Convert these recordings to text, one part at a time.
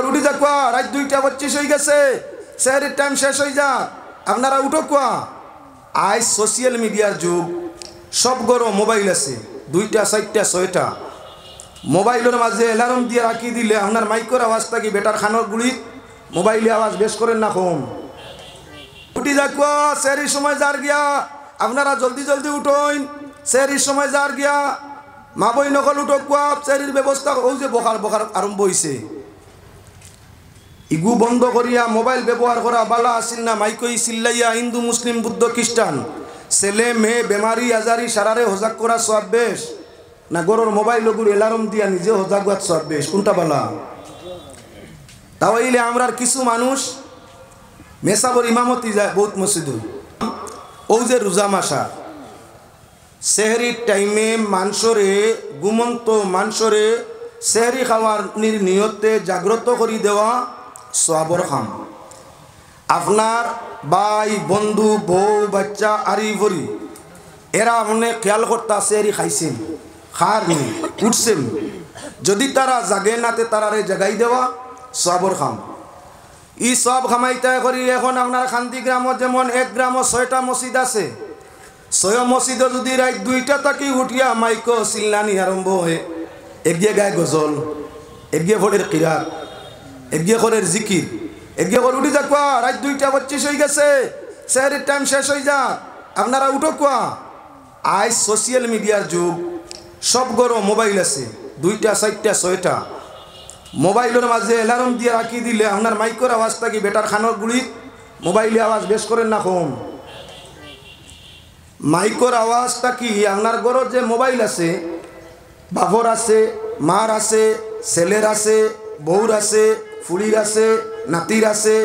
উঠি যা কোয়া রাত 2:25 হয়ে গেছে, সেহরির টাইম শেষ হয়ে যা, আপনারা উঠো কোয়া। আজ সোশ্যাল মিডিয়ার যুগ, সব গরো মোবাইল আছে, 2টা 4টা 6টা মোবাইলের মাঝে অ্যালার্ম দিয়ে রাখি দিলে আপনার মাইকের আওয়াজ থাকি বেটার খানোর গুড়ি মোবাইলে আওয়াজ বেশ করেন না কম। উঠি যা কোয়া সেহরির সময় যার গিয়া, আপনারা জলদি জলদি উঠোইন, সেহরির সময় যার গিয়া, মা বই নকল উঠো কোয়া, সেহরির ব্যবস্থা ওই যে বকার আরম্ভ হয়েছে। ইগু বন্ধ করিয়া মোবাইল ব্যবহার করা বালা আসিল না। মাইকই চিল্লাইয়া হিন্দু মুসলিম বুদ্ধ খ্রিস্টান ছেলে মেয়ে বেমারি আজারি সারারে হজাক করা সব বেশ না গরুর মোবাইল ওগুলো অ্যালার্ম দিয়া নিজে হজাক গাত সব বেশ, কোনটা বালা? তাহলে আমরা কিছু মানুষ মেসাবর ইমামতি যায় বহুত মসজিদে, ও যে রোজা মাসা সেহরির টাইমে মাংসরে ঘুমন্ত মাংসরে সেহরি খাওয়ার নিয়তে জাগ্রত করে দেওয়া সওয়াবর খাম। আপনার ভাই বন্ধু বউ বাচ্চা আরি ভরি এরা আপনি খেয়াল করতা সেহরি খাইছেন, খার নি উঠছেন, যদি তারা জাগে নাতে তারারে জাগাই দেওয়া সওয়াবর খাম। ই সব খামাইতে করি এখন আপনার শান্তি গ্রামত যেমন 1 গ্রামত 6টা মসজিদ আছে, 6 মসজিদে যদি রাত 2টা থাকি উঠিয়া মাইক চিল্লানি আরম্ভ হয়ে একগিয়ে গায়ে গজল, একগিয়ে ফলের কিরাত, একগিয়ে করের জিকির, একগিয়ে করে উঠি যা কোয়া রাত 2:25 হয়ে গেছে, সেহরির টাইম শেষ হয়ে যা, আপনারা উঠো কোয়া। আজ সোশ্যাল মিডিয়ার যুগ, সব গরো মোবাইল আছে, 2টা 4টা 6টা মোবাইলের মাঝে অ্যালার্ম দিয়ে রাখি দিলে আপনার মাইকের আওয়াজ থাকি বেটার খানোর গুড়ি মোবাইলে আওয়াজ বেশ করেন না কম। মাইকের আওয়াজটা কি আপনার ঘরের যে মোবাইল আছে, বাবর আছে, মার আছে, ছেলের আছে, বউর আছে, ফুড়ির আছে, নাতির আছে,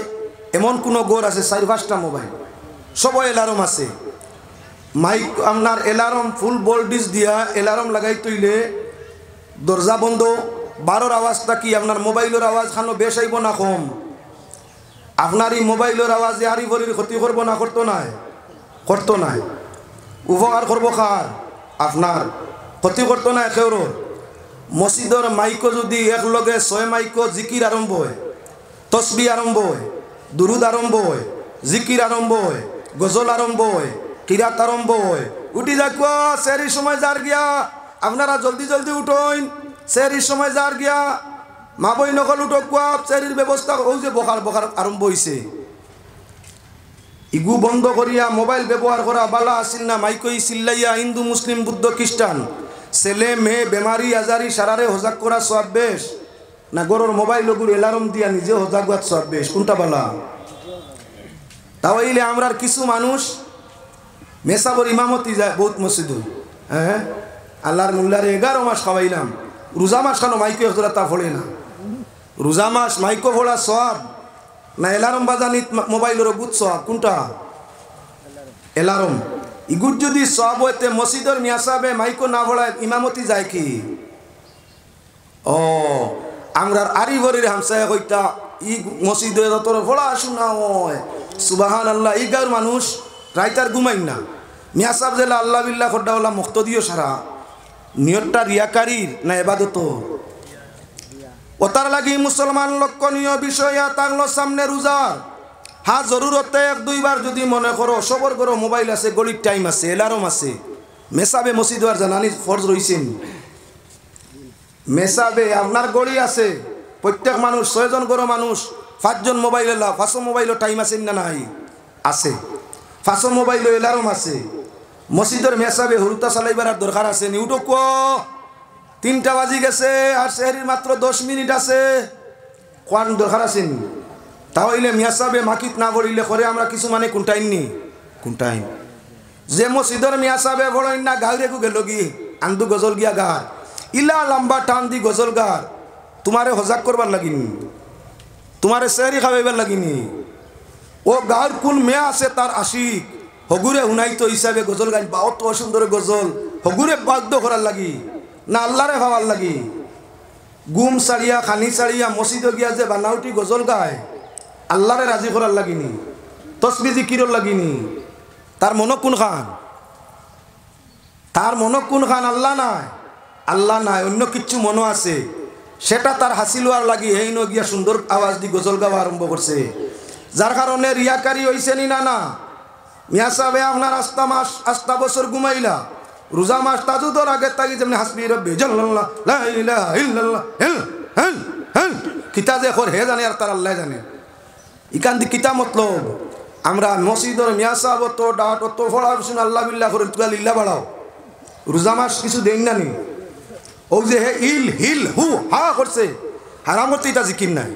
এমন কোনো ঘর আছে 4-5টা মোবাইল, সবাই অ্যালার্ম আছে। মাইক আপনার অ্যালার্ম ফুল ভোল্টেজ দিয়া অ্যালার্ম লাগাই তৈলে দরজা বন্ধ, 12-র আওয়াজটা কি আপনার মোবাইলের আওয়াজ খানো বেশ আইব না কম? আপনার এই মোবাইলের আওয়াজে আরি ভরির ক্ষতি করবো না? করতো নাই উপকার করবো কার? আপনার ক্ষতি করতো না একের। মসজিদের মাইকো যদি একলগে 6 মাইকো জিকির আরম্ভ হয়, তসবি আরম্ভ হয়, দুরুদ আরম্ভ হয়, জিকির আরম্ভ হয়, গজল আরম্ভ হয়, কিরাত আরম্ভ হয়, উঠি যাকো সেহরির সময় যার গিয়া, আপনারা জলদি জলদি উঠোইন, সেহরির সময় যার গিয়া, মা বই নকল উঠো কোয়া, সেহরির ব্যবস্থা ওই যে বকার আরম্ভ হয়েছে। ইগু বন্ধ করিয়া মোবাইল ব্যবহার করা বালা আসিল না। মাইকই চিল্লাইয়া হিন্দু মুসলিম বুদ্ধ খ্রিস্টান ছেলে মেয়ে বেমারি আজারি সারারে হজাক করা সব বেশ না গরুর মোবাইল ওগুলো অ্যালার্ম দিয়া নিজে হজাক গাত সব বেশ, কোনটা বালা? তাহলে আমরা কিছু মানুষ মেসাবর ইমামতি যায় বহুত মসজিদে, হ্যাঁ আল্লাহর মোল্লারে 11 মাস খাওয়াইলাম, রোজা মাস খানো মাইকো একজোড়া তা ফোড়ে না। রোজা মাস মাইকো ফোড়া সব না অ্যালার্ম বাজানিত মোবাইলের বুথ সব, কোনটা? অ্যালার্ম। ইগুর যদি সব হইতে মসজিদের মিয়া সাহেবে মাইকো না ফোড়ায় ইমামতি যায় কি? ও আমরা আরি ভরির হামসায় কইতা ই মসজিদে তোর ফোড়া শোনা হয় সুবহানাল্লাহ। ইগার মানুষ রাইতার ঘুমাই না, মিয়া সাহেব জেলা আল্লাহ বিল্লাহ খোড্ডা হলা মুক্ত দিও সারা নিয়তটা রিয়াকারীর না এবাদত? ওতার লাগি মুসলমান লক্ষণীয় বিষয় তাংলো সামনে রোজার হ্যাঁ জরুরতে 1-2 বার যদি মনে করো সবর করো মোবাইল আছে, গলির টাইম আছে, অ্যালার্ম আছে। মেসাবে মসজিদ আর জানানি ফরজ রইছেন, মেসাবে আপনার গড়ি আছে, প্রত্যেক মানুষ 6 জন করো মানুষ 5 জন মোবাইল এলা 5 মোবাইলও টাইম আছে না নাই? আছে 5 মোবাইলও অ্যালার্ম আছে। মসজিদের মেসাবে হুরুতা চালাইবার দরকার আছে নি? উঠো কো 3টা বাজি গেছে আর সেহরির মাত্র 10 মিনিট আছে, কোন দরকার আছে নি? তাহলে মিয়া সাহেবে মাকিত না করিলে করে আমরা কিছু মানে কোনটাইন নি? কোনটাইন যে মসজিদের মিয়া সাহেবে বড়ইন না গাউরে কু গেল গি আন্দু গজল গিয়া গার ইলা লম্বা টান দি গজল গার, তোমারে হজাক করবার লাগিনি, তোমারে সেহরি খাওয়াইবার লাগিনি। ও গাঁর কোন মেয়া আছে তার আশিক হগুরে হুনাইতো হিসাবে গজল গান বা অত সুন্দর গজল হগুরে বাধ্য করার লাগি না আল্লাহরে ভাবার লাগি? গুম সারিয়া খানি সারিয়া মসজিদে গিয়া যে বানাউটি গজল গায় আল্লাহরে রাজি করার লাগিনি, তসবি জিকিরর লাগিনি। তার মন কোন খান? তার মন কোন খান? আল্লাহ নাই, আল্লাহ নাই, অন্য কিচ্ছু মনো আছে। সেটা তার হাসিল হওয়ার লাগি এই গিয়া সুন্দর আওয়াজ দি গজল গাওয়া আরম্ভ করছে, যার কারণে রিয়াকারি হইছে নি না না। মিয়া সাহেব আপনার আস্তা বছর ঘুমাইলা, রোজা মাস তাজুদর আগে তাকি যেমনি হাসবি রব্বি জাল্লাল্লাহ লা ইলাহা ইল্লাল্লাহ হেল হেল হেল কিতা যে কর হে জানে আর তার আল্লাহ জানে। ইকান দি কিতা মতলব আমরা মসজিদর মিয়া সাহেব তো ডাট তো ফড়া শুন আল্লাহ বিল্লাহ করে তুলা লিল্লাহ বাড়াও, রোজা মাস কিছু দেন না নি। ও যে হে ইল হিল হু হা করছে হারাম করতে এটা জিকির নাই।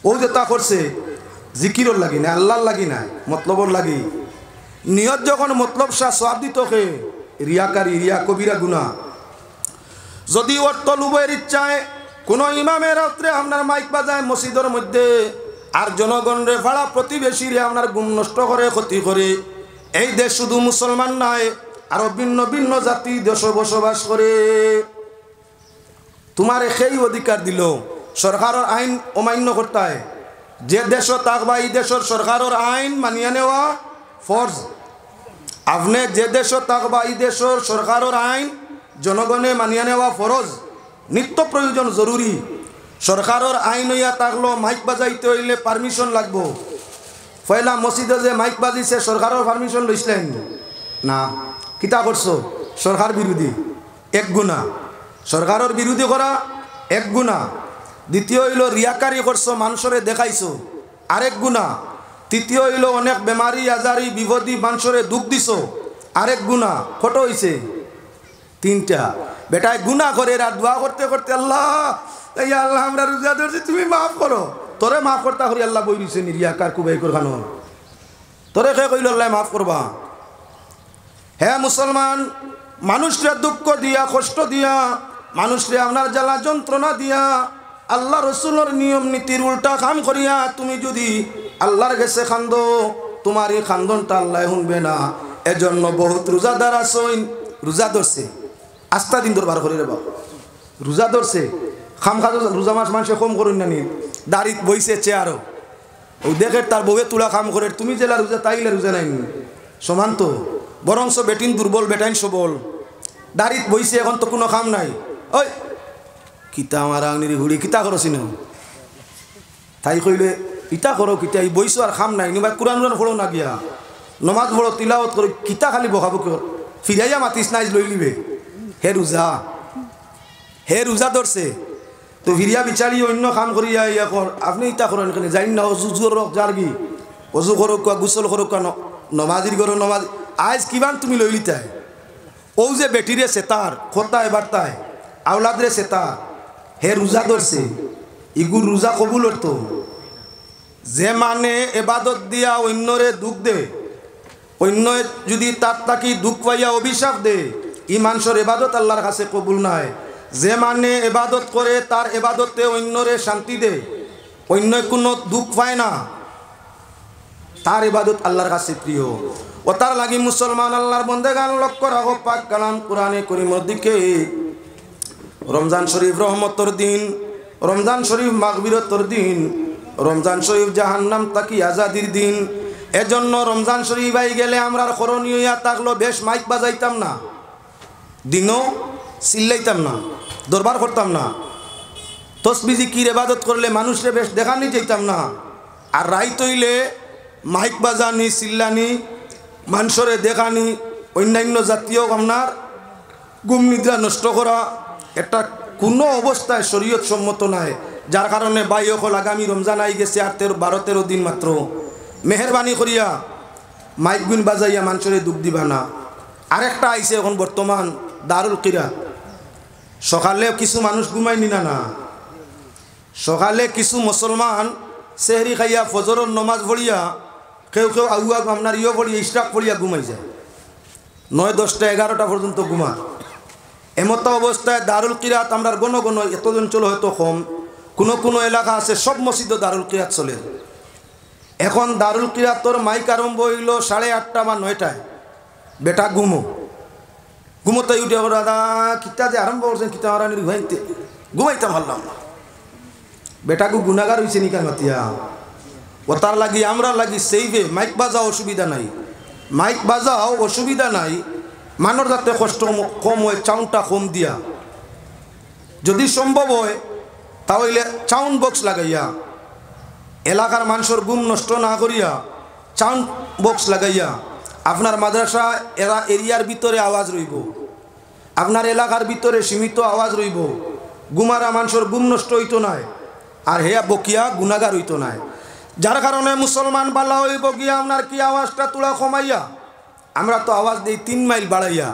ও যে তা করছে জিকিরর লাগি না, আল্লাহর লাগি নাই, মতলবর লাগি। নিয়ত যখন মতলব শাহ সওয়াব দিত কে রিয়াকারি রিয়া কবিরা গুনাহ। যদি অর্থ লুবের ইচ্ছায় কোন ইমামের রাত্রে আপনার মাইক বাজায় মসজিদের মধ্যে আর জনগণরে ভাড়া প্রতিবেশীরে আপনার গুম নষ্ট করে ক্ষতি করে, এই দেশ শুধু মুসলমান নয় আরো ভিন্ন ভিন্ন জাতি দেশ বসবাস করে, তোমার সেই অধিকার দিল সরকারের আইন অমান্য করতে হয়। যে দেশ থাকবা এই দেশের সরকারের আইন মানিয়ে নেওয়া ফরজ। আপনি যে দেশ থাকবা এই দেশের সরকারের আইন জনগণে মানিয়ে নেওয়া ফরজ, নিত্য প্রয়োজন জরুরি। সরকারের আইন হইয়া থাকলো মাইক বাজাইতে হইলে পারমিশন লাগবো। পয়লা মসজিদে যে মাইক বাজিছে সরকারের পারমিশন লইছিলেন না, কিতা করছো সরকার বিরোধী, এক গুনাহ। সরকারের বিরোধী করা এক গুনাহ। দ্বিতীয় হইল রিয়াকারি করছো মানুষরে দেখাইছো আরেক গুনাহ। তৃতীয় হইল অনেক বেমারি আজারি বিপদী মানুষরে দুঃখ দিছো আরেক গুনাহ। কত হইছে? তিনটা। বেটায় গুনাহ করে আর দোয়া করতে করতে আল্লাহ এই আল্লাহ আমরা রোজা ধরছি তুমি মাফ করো, তোরে মাফ করতে করি আল্লাহ বই দিছে নি রিয়াকার কুবাই কর খানো, তোরে কে কইল আল্লাহ মাফ করবা। হ্যাঁ মুসলমান, মানুষরে দুঃখ দিয়া কষ্ট দিয়া মানুষরে আপনার জ্বালা যন্ত্রণা দিয়া আল্লাহ রসুলের নিয়ম নীতির উল্টা কাম করিয়া তুমি যদি আল্লাহর কাছে খান্দো, তোমার এই খান্দনটা আল্লাহ শুনবে না। এজন্য বহুত রোজাদার আসইন রোজা ধরছে আস্থা দিন দরবার করে রে বাবা, রোজা ধরছে খাম খাজো রোজা মাস মানুষে কম করুন না নি, দাড়িত বইছে চেয়ারও ও দেখে তার বউয়ে তুলা কাম করে, তুমি জেলা রোজা তাইলে রোজা নাই সমান তো, বরংস বেটিন দুর্বল বেটাইন সবল, দাড়িত বইছে এখন তো কোনো কাম নাই। ওই কিতা আমার আংনির ঘুড়ি কিতা করছি না তাই কইলে ইটা করো কিতা এই বইছো আর খাম নাই নিবা কোরআন পড়ো না গিয়া নমাজ পড়ো তিলাওয়াত করো কিতা খালি বকাবো কর ফিরাইয়া মাতিস নাই লই লিবে। হে রোজা ধরছে তো ফিরিয়া বিচারি অন্য কাম করিয়া ইয়া কর, আপনি ইটা করেন কেন জানি না অজু রক যার কি অজু করুক গোসল করুক নমাজির করো নমাজ আজ কিমান তুমি লই লিতাই। ও যে বেটিরে সেতার খোতায় বার্তায় আওলাদরে সেতার হে রোজা ধরছে ইগুর রোজা কবুল হতো। যে মানে এবাদত দিয়া অন্যরে দুঃখ দে, অন্য যদি তার তাকি দুঃখ পাইয়া অভিশাপ দে, ই মানুষের এবাদত আল্লাহর কাছে কবুল নয়। যে মানে এবাদত করে তার এবাদতে অন্যরে শান্তি দে, অন্য কোনো দুঃখ পায় না, তার এবাদত আল্লাহর কাছে প্রিয়। ও তার লাগি মুসলমান আল্লাহর বন্দেগান লক্ষ্য রাখো পাক কালাম কোরআনে করিমের দিকে। রমজান শরীফ রহমতর দিন, রমজান শরীফ মাগফিরাতর দিন, রমজান শরীফ জাহান্নাম তাকি আজাদির দিন। এজন্য রমজান শরীফ আই গেলে আমরা করণীয় ইয়া থাকলো বেশ মাইক বাজাইতাম না, দিনও চিল্লাইতাম না, দরবার করতাম না, তসবিহ জিকির ইবাদত করলে মানুষরে বেশ দেখানি যাইতাম না। আর রাইত হইলে মাইক বাজানি চিল্লানি মানুষরে দেখানি অন্যান্য জাতীয় আপনার ঘুম নিদ্রা নষ্ট করা এটা কোনো অবস্থায় শরীয়ত সম্মত নয়। যার কারণে বাই হল আগামী রমজান আই গেছে আর 12-13 দিন মাত্র, মেহরবানি করিয়া মাইক গুণ বাজাইয়া মানুষরে দুঃখ দিবা না। আরেকটা আইছে এখন বর্তমান দারুল কিরাত, সকালে কিছু মানুষ ঘুমায়নি না, সকালে কিছু মুসলমান সেহরি খাইয়া ফজরের নমাজ পড়িয়া কেউ কেউ আগুয়া আপনার ইয়ে পড়িয়া ইশরাক পড়িয়া ঘুমাই যায়, 9, 10টা 11টা পর্যন্ত ঘুমা। এমতো অবস্থায় দারুল কিরাত আমরা গণ এতজন চলো হয়তো কম, কোনো এলাকা আছে সব মসজিদে দারুল কিরাত চলে। এখন দারুল কিরাতর মাইক আরম্ভ হইল 8:30 বা 9টায়, বেটা ঘুমোতে উঠে দাদা কিতা যে আরম্ভ করছেন কিতা আর ঘুমাইতে পারলাম না, বেটাকে গুণাগার হয়েছে নিকার মাতিয়া। ও তার লাগি আমরা লাগি সেইভে মাইক বাজাও অসুবিধা নাই, মাইক বাজাও অসুবিধা নাই, মানুষ যাতে কষ্ট কম হয় চাউনটা কম দিয়া যদি সম্ভব হয় তাহলে সাউন্ড বক্স লাগাইয়া এলাকার মানুষের ঘুম নষ্ট না করিয়া সাউন্ড বক্স লাগাইয়া আপনার মাদ্রাসা এরিয়ার ভিতরে আওয়াজ রইব, আপনার এলাকার ভিতরে সীমিত আওয়াজ রইব, গুমারা মানুষের ঘুম নষ্ট হইতো নাই আর হেয়া বকিয়া গুনাগার হইতো নাই। যার কারণে মুসলমান বালা হইব গিয়া আপনার কি আওয়াজটা তোলা কমাইয়া আমরা তো আওয়াজ দিই 3 মাইল বাড়াইয়া,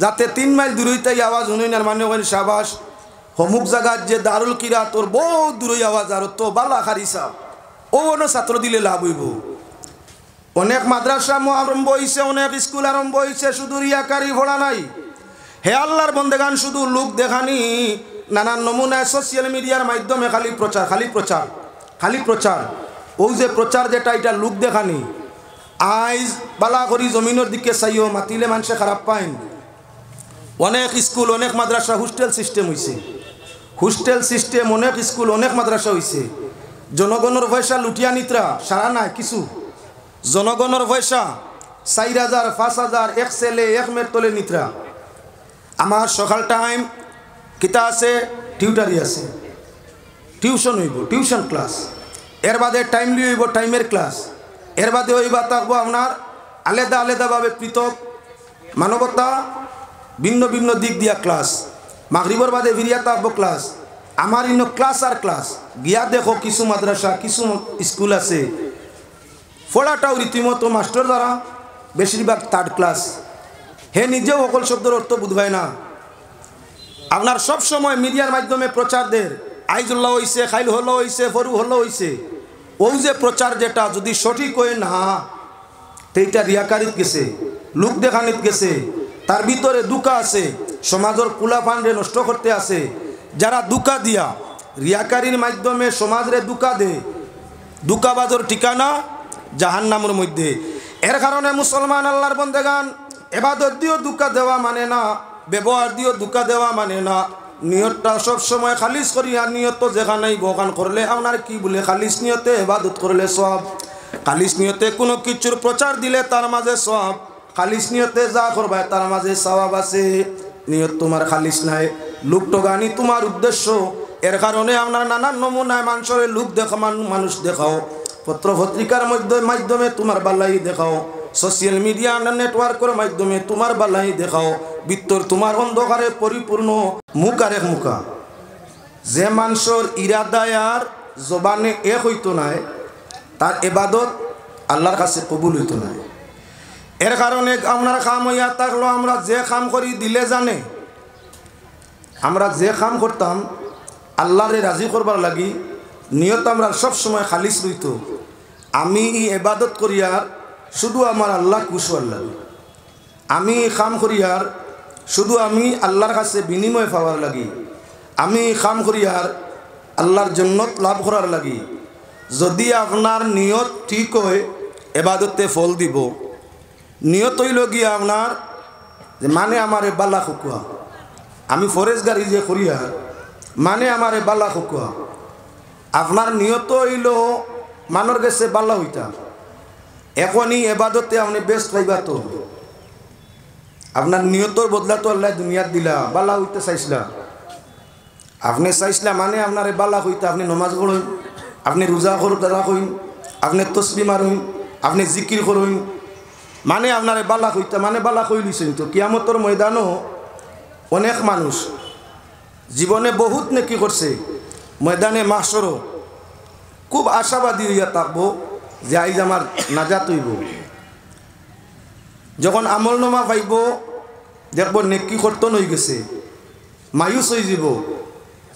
যাতে 3 মাইল দূর হইতে আওয়াজ শুনেন মানে ওখানে সাবাস অমুক জায়গার যে দারুল কিরা তোর বহু দূরই আওয়াজ আর তো বালা খারিসা ও অন্য ছাত্র দিলে লাভ হইব। অনেক মাদ্রাসা আরম্ভ হয়েছে, অনেক স্কুল আরম্ভ হয়েছে, শুধু রিয়াকারি ভোড়া নাই। হে আল্লাহর বন্দেগান শুধু লোক দেখানি নানান নমুনায় সোশ্যাল মিডিয়ার মাধ্যমে খালি প্রচার খালি প্রচার খালি প্রচার। ওই যে প্রচার যেটা এটা লোক দেখানি। আইজ বালা করি জমিনের দিকে চাইও মাতিলে মানুষে খারাপ পাইন। অনেক স্কুল অনেক মাদ্রাসা হোস্টেল সিস্টেম হয়েছে, হোস্টেল সিস্টেম অনেক স্কুল অনেক মাদ্রাসা হয়েছে। জনগণের পয়সা লুটিয়া নিত্রা সারা নাই কিছু, জনগণের পয়সা 4,000 5,000 এক ছেলে এক মেয়ের তলে নিত্রা। আমার সকাল টাইম কিতা আছে টিউটারি আছে, টিউশন হইব টিউশন ক্লাস, এর বাদে টাইমলি হইব টাইমের ক্লাস, এর বাদে হইবা থাকবো আপনার আলাদা আলাদাভাবে পৃথক মানবতা ভিন্ন ভিন্ন দিক দিয়া ক্লাস, মাগরিবর বাদে ফিরিয়া থাকবো ক্লাস। আমার ইন্ন ক্লাস আর ক্লাস গিয়া দেখো কিছু মাদ্রাসা কিছু স্কুল আছে পড়াটাও রীতিমতো মাস্টার দ্বারা বেশিরভাগ 3rd ক্লাস, হে নিজেও সকল শব্দের অর্থ বুঝবায় না। আপনার সব সময় মিডিয়ার মাধ্যমে প্রচার দের আইজুল্লাহ হইছে খাইল হলো হইছে ফরু হলো হইছে, ওই যে প্রচার যেটা যদি সঠিক হয় না সেইটা রিয়াকারিত গেছে, লোক দেখানিত গেছে, তার ভিতরে দুকা আছে, সমাজের কুলা পান্ডে নষ্ট করতে আছে। যারা দুকা দিয়া রিয়াকারির মাধ্যমে সমাজরে দুকা দে, দুকাবাজর ঠিকানা জাহান্নামের মধ্যে। এর কারণে মুসলমান আল্লাহর বন্দেগান এবাদত দিয়েও দুকা দেওয়া মানে না, ব্যবহার দিয়েও দুকা দেওয়া মানে না। নিয়তটা সব সময় খালিস করি, আর নিয়ত তো যেখানেই বগান করলে আপনার কি বলে খালিস নিয়তে এবাদত করলে সব, খালিস নিয়তে কোনো কিছুর প্রচার দিলে তার মাঝে সব, খালিস নিয়তে যা করবে তার মাঝে সওয়াব আছে। নিয়ত তোমার খালিস নাই, লোক টোগানি তোমার উদ্দেশ্য, এর কারণে আপনার নানান নমুনায় মানুষের লোক দেখা মানুষ দেখাও, পত্র পত্রিকার মাধ্যমে তোমার বালাই দেখাও, সোশ্যাল মিডিয়া নেটওয়ার্কের মাধ্যমে তোমার বালাই দেখাও, ভিতর তোমার অন্ধকারে পরিপূর্ণ মুখ আর এক মুখা। যে মানুষের ইরাদায় আর জবানে এক হইতো নাই তার এবাদত আল্লাহর কাছে কবুল হইতো নাই। এর কারণে আপনার কাম হইয়া থাকলো আমরা যে কাম করি দিলে জানে, আমরা যে কাম করতাম আল্লাহরে রাজি করবার লাগি নিয়ত আমরা সব সময় খালিস রইত। আমি এবাদত করিয়ার শুধু আমার আল্লাহ খুশ হওয়ার লাগে, আমি কাম করিয়ার শুধু আমি আল্লাহর কাছে বিনিময় পাওয়ার লাগি, আমি কাম করিয়ার আল্লাহর জন্নত লাভ করার লাগি। যদি আপনার নিয়ত ঠিক হয় এবাদতে ফল দিব। নিয়ত হইল গিয়া আপনার মানে আমার বালা খুকুয়া, আমি ফরেস্ট গাড়ি যে করিয়ার মানে আমার বালা খুকুয়া। আপনার নিয়ত হইল মানর গেছে বালা হইতা, এখনই এবাদতে আপনি বেস্ট পাইবা। তো আপনার নিয়তর বদলা তো আল্লাহ দুনিয়াত দিলা, বালা হইতে চাইছিলা, আপনি চাইছিলা মানে আপনার বালা হইতা। আপনি নমাজ পড়ুন, আপনি রোজা রাখুন, আপনি তসবি মারুন, আপনি জিকির করুন, মানে আপনার বালা হইতা মানে বালা হই লিছেন। তো কিয়ামতর ময়দানও অনেক মানুষ জীবনে বহুত নেকি করছে, ময়দানে মাসরও খুব আশাবাদী হইয়া থাকবো যে আইজ আমার নাজাত হইব। যখন আমলনামা পাইব দেখব নেকি কর্তন হয়ে গেছে, মায়ুস হয়ে যাব,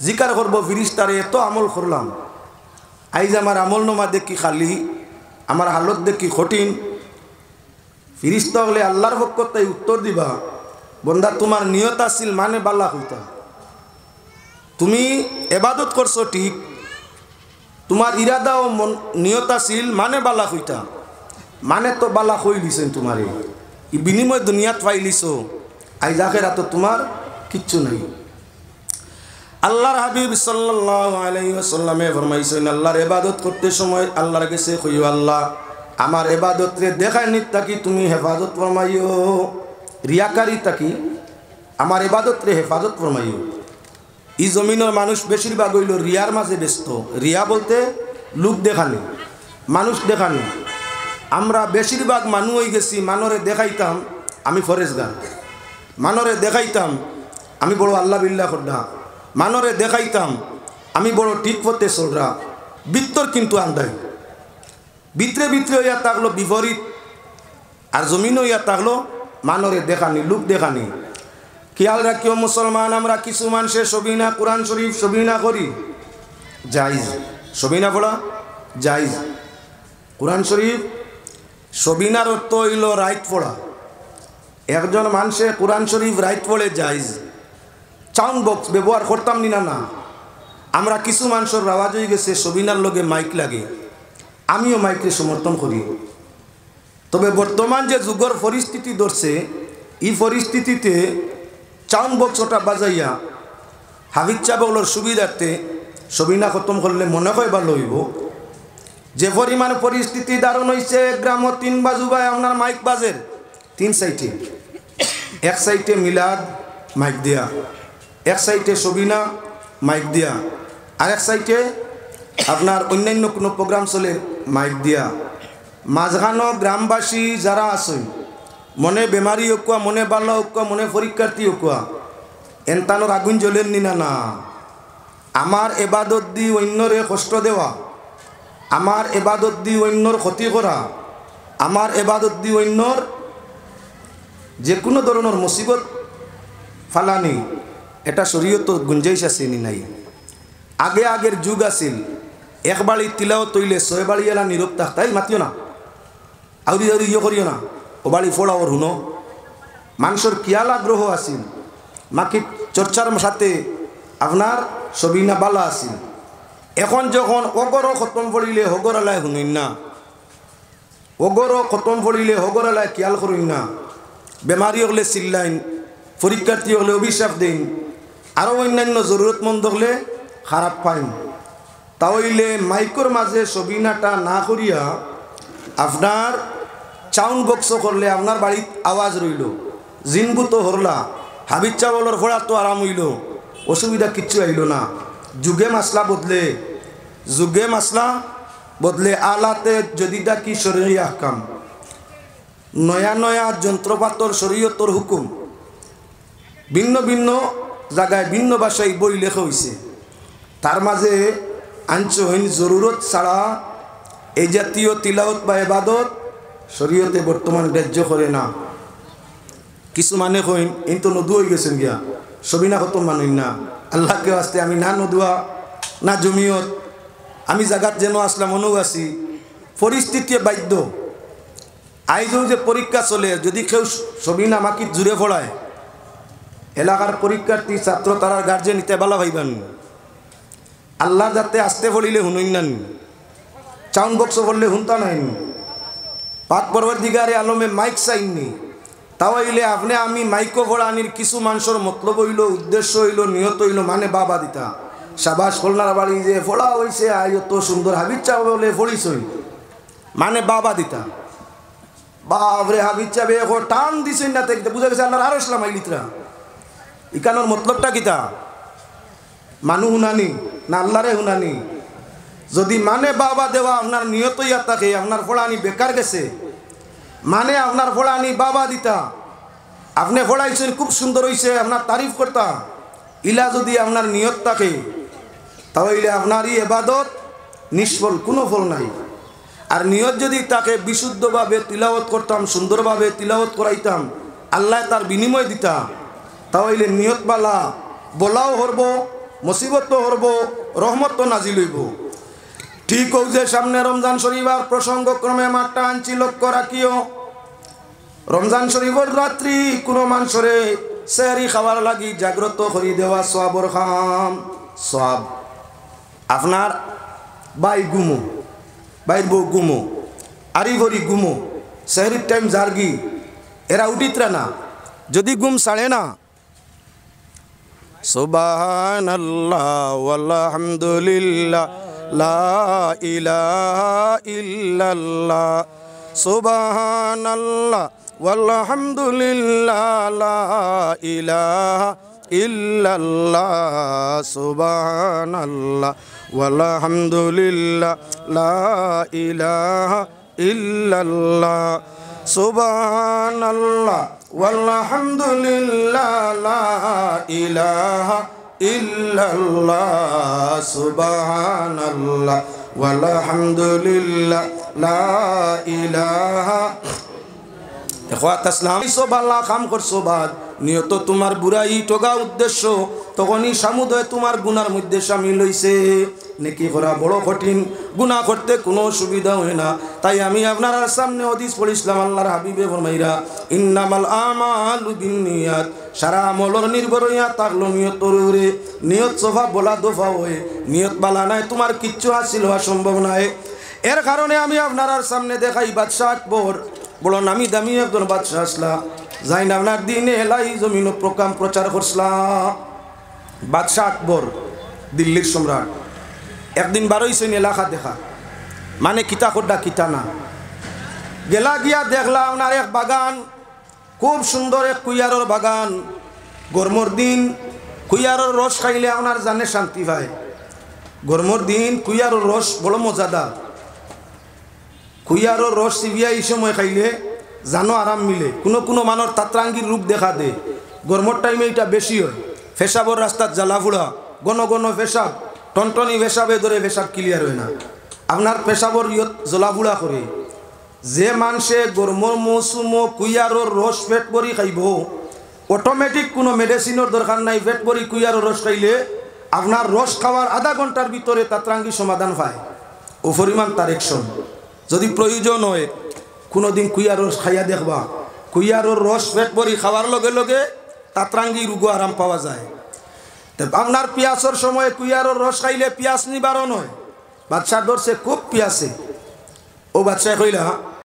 জিকার করব ফিরিস্তারে এত আমল করলাম, আইজ আমার আমলনামা দেখি খালি, আমার হালত দেখি কঠিন। ফিরিস্তা হলে আল্লাহর পক্ষ তাই উত্তর দিবা, বন্দা তোমার নিয়ত আছিল মানে বালা হইতা, তুমি এবাদত করছো ঠিক, তোমার ইরাদা ও নিয়ত আছিল মানে বালা হইতা, মানে তো বালা হই লিছেন তোমার বিনিময় দুনিয়াত পাই লিছো, আইজ আখিরাতে তোমার কিচ্ছু নাই। আল্লাহর হাবিব সাল্লাল্লাহু আলাইহি ওয়াসাল্লামে ফরমাইছেন আল্লাহর ইবাদত করতে সময় আল্লাহর কাছে কইও আল্লাহ আমার ইবাদত রে দেখাই নিত তাকি তুমি হেফাজত ফরমাইও, রিয়াকারি তাকি আমার ইবাদত রে হেফাজত ফরমাইও। এই জমিনের মানুষ বেশিরভাগ হইল রিয়ার মাঝে ব্যস্ত। রিয়া বলতে লোক দেখানি, মানুষ দেখানি। আমরা বেশিরভাগ মানুষ হয়ে গেছি মানরে দেখাইতাম আমি ফরেজগার, মানরে দেখাইতাম আমি বড় আল্লাহ বিল্লাহ খোদ্দা, মানরে দেখাইতাম আমি বড় ঠিক পথে চলরা। বিত্তর কিন্তু আন্দাই ভিতরে ভিতরে হইয়া থাকলো বিপরীত, আর জমিন হইয়া থাকলো মানরে দেখানি, লোক দেখানি। খেয়াল রাখিও মুসলমান, আমরা কিছু মানুষের সবিনা কোরআন শরীফ সবিনা করি, জাইজ সবিনা পড়া জাইজ। কোরআন শরীফ সবিনার অর্থ হইল রাইট পড়া। একজন মানুষে কোরআন শরীফ রাইট পড়ে জাইজ। সাউন্ড বক্স ব্যবহার করতাম নি না। আমরা কিছু মানুষের আওয়াজ হয়ে গেছে সবিনার লগে মাইক লাগে, আমিও মাইকে সমর্থন করি। তবে বর্তমান যে যুগের পরিস্থিতি ধরছে, এই পরিস্থিতিতে সাউন্ড বক্সটা বাজাইয়া হাবিজ চাবগুলোর সুবিধার্থে সবিনা খতম করলে মনে হয় ভালো হইব। যে পরিমাণ পরিস্থিতি দারুণ হয়েছে, গ্রামও 3 বাজু ভাই আপনার মাইক বাজের 3 সাইডে, এক সাইডে মিলাদ মাইক দিয়া, এক সাইডে সবিনা মাইক দিয়া, আর এক সাইডে আপনার অন্যান্য কোনো প্রোগ্রাম চলে মাইক দিয়া। মাঝখানো গ্রামবাসী যারা আছেন, মনে বেমারি হোকুয়া, মনে বাল্লা হোকুয়া, মনে পরীক্ষার্থী হোকুয়া, এনতানোর আগুন জ্বলেন নি না। আমার এবাদত দি অন্যরে কষ্ট দেওয়া, আমার এবাদত দি অন্যর ক্ষতি করা, আমার এবাদত দি অন্যর যে কোনো ধরনের মুসিবত ফালানি, এটা শরীয়ত গুঞ্জাইশ আছে নি নাই। আগে আগের যুগ আছিল, এক বাড়ি তিলাওয়াত তৈলে 6 বাড়ি এলা নীরব থাকতাই, মাতিও না, আউরি আউরি ইয়ে করিও না, ও বাড়ি ফোড়া ওর হুনো। মানুষের কিয়াল আগ্রহ আছিল, মাকি চর্চার সাথে আপনার সবিনা বালা আছিল। এখন যখন অগরও খতম পড়িলে হগর আলায় শুনুন না, অগরও খতম পড়িলে হগর আলায় কিয়াল করুন না, বেমারি হলে চিল্লাইন, পরীক্ষার্থী হলে অভিশাপ দিন, আরও অন্যান্য জরুরতমন্দ হলে খারাপ পাইন। তাহলে মাইকর মাঝে সবিনাটা না করিয়া আপনার সাউন্ড বক্স করলে আপনার বাড়ির আওয়াজ রইল, জিনবুত হরলা, হাবিজ চাবলের ফোড়া তো আরাম হইল, অসুবিধা কিচ্ছু আইল না। যুগে মাসলা বদলে, যুগে মাসলা বদলে, আলাতে যদি কি শরীয়ত আহকাম, নয়া নয়া যন্ত্রপাতর শরীয়তর হুকুম ভিন্ন ভিন্ন জায়গায় ভিন্ন ভাষায় বই লেখা হয়েছে। তার মাঝে আঞ্চহীন জরুরত ছাড়া এই জাতীয় তিলাওয়াত বা ইবাদত শরীয়তে বর্তমান গ্রাহ্য করে না। কিছু মানে কইন এই তো নদু হয়ে গেছেন গিয়া, সবিনা খতম মানুষ না। আল্লাহকে আসতে আমি না নদুয়া না জমিয়ত, আমি জায়গাত যেন আসলাম অনু আছি, পরিস্থিতি বাধ্য। আইজও যে পরীক্ষা চলে, যদি কেউ সবিনা মাকি জুড়ে পড়ায়, এলাকার পরীক্ষার্থী ছাত্র তারার গার্জেন নিতে ভালো ভাইবান। আল্লাহ যাতে আসতে পড়িলে শুনুন না, সাউন্ড বক্স পড়লে শুনতা নাই। পাক পরবর্তীকারে আলমে মাইক চাইননি, তাহলে আপনি আমি মাইকো পড়ানির কিছু মানুষের মতলব হইল, উদ্দেশ্য হইল, নিয়ত হইল মানে বাবা দিতা সাবাস খুলনার বাড়ি যে ফোড়া হয়েছে, আই তো সুন্দর হাবিজ চা বলে ফড়িস মানে বাবা দিতা। বাবরে হাবিজ চাবে এখন টান দিছেন না, দেখতে বুঝা গেছে আল্লাহর আরো ইসলাম আইলিতরা। ইকানোর মতলবটা কিতা? মানু হুনানি না আল্লাহরে হুনানি? যদি মানে বাবা দেওয়া আপনার নিয়ত ইয়া থাকে, আপনার ফোড়ানি বেকার গেছে, মানে আপনার ফোড়ানি বাবা দিতা, আপনি ফোড়াইছেন খুব সুন্দর হয়েছে, আপনার তারিফ করতা, ইলা যদি আপনার নিয়ত থাকে, তাহলে আপনারই এবাদত নিষ্ফল, কোনো ফল নাই। আর নিয়ত যদি তাকে বিশুদ্ধভাবে তিলাওয়াত করতাম, সুন্দরভাবে তিলাওয়াত করাইতাম, আল্লাহ তার বিনিময় দিতা, তাহলে নিয়ত বালা বলাও হরব, মুসিবত হরব, রহমত নাজিল হইব। ঠিক হোক যে সামনে রমজান শরীফার প্রসঙ্গক্রমে মাঠটা আনছি, লক্ষ্য রাখিও। রমজান শরীফের রাত্রি কোনো মানুষরে সেহরি খাওয়ার লাগি জাগ্রত করি দেওয়া সওয়াবর খাম সওয়াব। আপনার বাই গুমো, বাইর বউ গুমো, আরি ভরি গুমো, সেহরির টাইম জার্গি, এরা উঠিতরা না, যদি গুম সাড়ে না, সুবহানাল্লাহ ওয়ালহামদুলিল্লাহ লা ইলাহা ইল্লাল্লাহ, সুবহানাল্লাহ ওয়ালহামদুলিল্লাহ লা ইলাহা ইল্লাল্লাহ সুবহানাল্লাহ ওয়ালহামদুলিল্লাহ লা ইলাহা ইল্লাল্লাহ সুবহানাল্লাহ ওয়ালহামদুলিল্লাহ লা ইলাহা ইল্লাল্লাহ সুবহানাল্লাহ ওয়ালহামদুলিল্লাহ লা ইলাহা এখওয়াত আসলাম সোবাল্লাহ কাম করছো বাদ নিয়ত তোমার বুড়াই টোগা উদ্দেশ্য তখনই সামুদয় তোমার গুনার মধ্যে শামিল হইছে নেকি করা বড় কঠিন গুনাহ করতে কোনো সুবিধা হয় না তাই আমি আপনার সামনে হাদিস পড়িছিলাম আল্লাহর হাবিবে ফরমাইরা ইন্নামাল আমালু বিন্নিয়াত সারা আমলর নির্ভর হইয়া থাকলো নিয়তর উপরে নিয়ত সফা বলা দফা হয় নিয়ত বালা নাই তোমার কিচ্ছু হাসিল হওয়া সম্ভব নয় এর কারণে আমি আপনার সামনে দেখাই বাদশাহ আকবর বড় নামি দামি একজন বাদশাহ আসলা যাই না আপনার দিনে এলাই জমিন প্রোগ্রাম প্রচার করছিলাম বাদশাহ আকবর দিল্লির সম্রাট একদিন বারোইছেন এলাকা দেখা মানে কিতা কোড্ডা কিতা না গেলা গিয়া দেখলাম আপনার এক বাগান খুব সুন্দর এক কুইয়ারর বাগান গরমর দিন কুইয়ারর রস খাইলে আপনার জানে শান্তি পায় গরমর দিন কুইয়ারর রস বড় মজাদার কুইয়ারর রস চিবিয়া এই সময় খাইলে জানো আরাম মিলে কোনো কোনো মানুষ তাত্রাঙ্গির রূপ দেখা দে গরমর টাইমে এটা বেশি হয় পেশাবর রাস্তার জ্বালাফুড়া ঘন ঘন পেশাব টনটনি পেশাবে ধরে পেশাব ক্লিয়ার হয় না আপনার পেশাবর ইয়ত জ্বলাফুড়া করে যে মানুষে গরমর মৌসুম কুইয়ারর রস পেট ভরি খাইব অটোমেটিক কোনো মেডিসিনের দরকার নাই পেট ভরি কুইয়ারর রস খাইলে আপনার রস খাওয়ার আধা ঘন্টার ভিতরে তাত্রাঙ্গি সমাধান পায় ও পরিমাণ তার একশন যদি প্রয়োজন হয় কোনো দিন কুইয়ার রস খাইয়া দেখবা কুইয়ারর রস পেট ভরি খাওয়ার লগে লগে তাত্রাঙ্গি রোগ আরাম পাওয়া যায় আপনার পিয়াসর সময় কুইয়ারর রস খাইলে পিয়াস নিবারণ হয় বাদশাহ ধরছে খুব পিয়াসে ও বাদশাহ কইলা